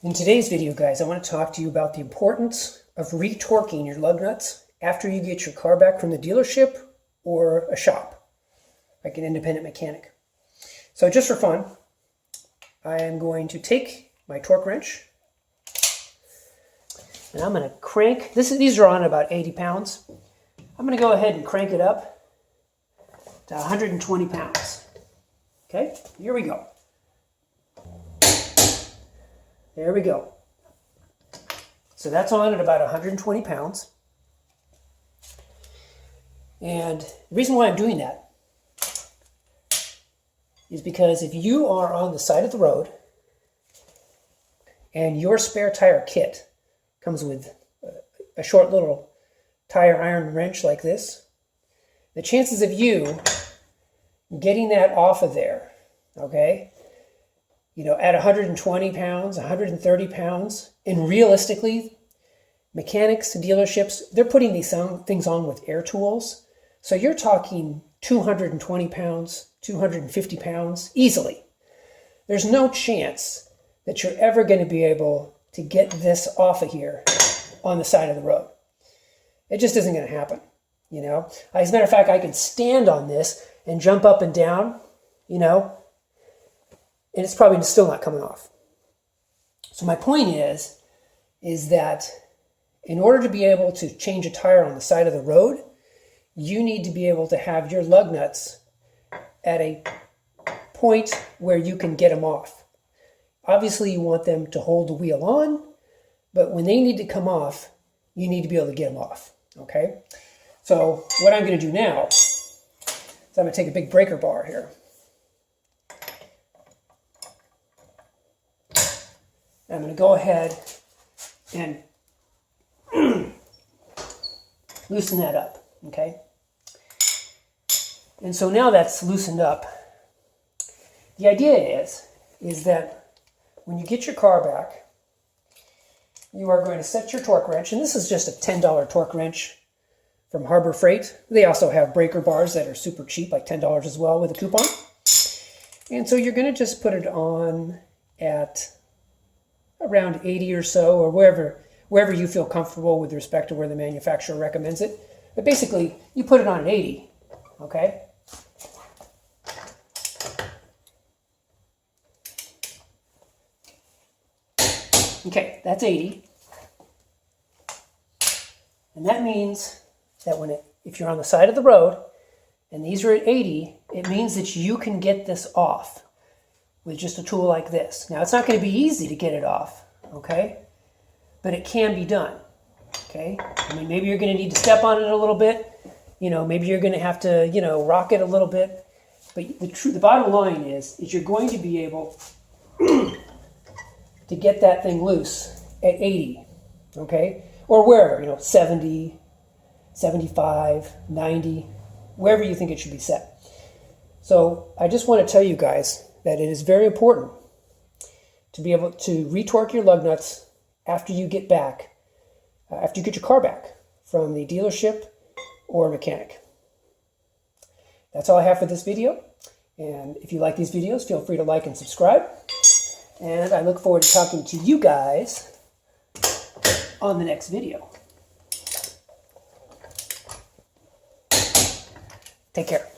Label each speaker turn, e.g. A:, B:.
A: In today's video, guys, I want to talk to you about the importance of retorquing your lug nuts after you get your car back from the dealership or a shop, like an independent mechanic. So just for fun, I am going to take my torque wrench and I'm going to crank. These are on about 80 pounds. I'm going to go ahead and crank it up to 120 pounds. Okay, here we go. There we go. So that's on at about 120 pounds. And the reason why I'm doing that is because if you are on the side of the road and your spare tire kit comes with a short little tire iron wrench like this, the chances of you getting that off of there, okay, at 120 pounds, 130 pounds, and realistically, mechanics and dealerships, they're putting these things on with air tools. So you're talking 220 pounds, 250 pounds easily. There's no chance that you're ever going to be able to get this off of here on the side of the road. It just isn't going to happen, As a matter of fact, I can stand on this and jump up and down, and it's probably still not coming off. So my point is that in order to be able to change a tire on the side of the road, you need to be able to have your lug nuts at a point where you can get them off. Obviously, you want them to hold the wheel on, but when they need to come off, you need to be able to get them off, okay? So what I'm going to do now is I'm going to take a big breaker bar here. I'm going to go ahead and loosen that up, okay? And so now that's loosened up, the idea is that when you get your car back, you are going to set your torque wrench, and this is just a $10 torque wrench from Harbor Freight. They also have breaker bars that are super cheap, like $10 as well with a coupon. And so you're going to just put it on at around 80 or so, or wherever you feel comfortable with respect to where the manufacturer recommends it. But basically, you put it on at 80, okay? Okay, that's 80. And that means that if you're on the side of the road and these are at 80, it means that you can get this off with just a tool like this. Now, it's not going to be easy to get it off, okay? But it can be done, okay? I mean, maybe you're going to need to step on it a little bit. Maybe you're going to have to, rock it a little bit. But the bottom line is you're going to be able to get that thing loose at 80, okay? Or wherever, 70, 75, 90, wherever you think it should be set. So I just want to tell you guys that it is very important to be able to retorque your lug nuts after you get your car back from the dealership or mechanic. That's all I have for this video. And if you like these videos, feel free to like and subscribe. And I look forward to talking to you guys on the next video. Take care.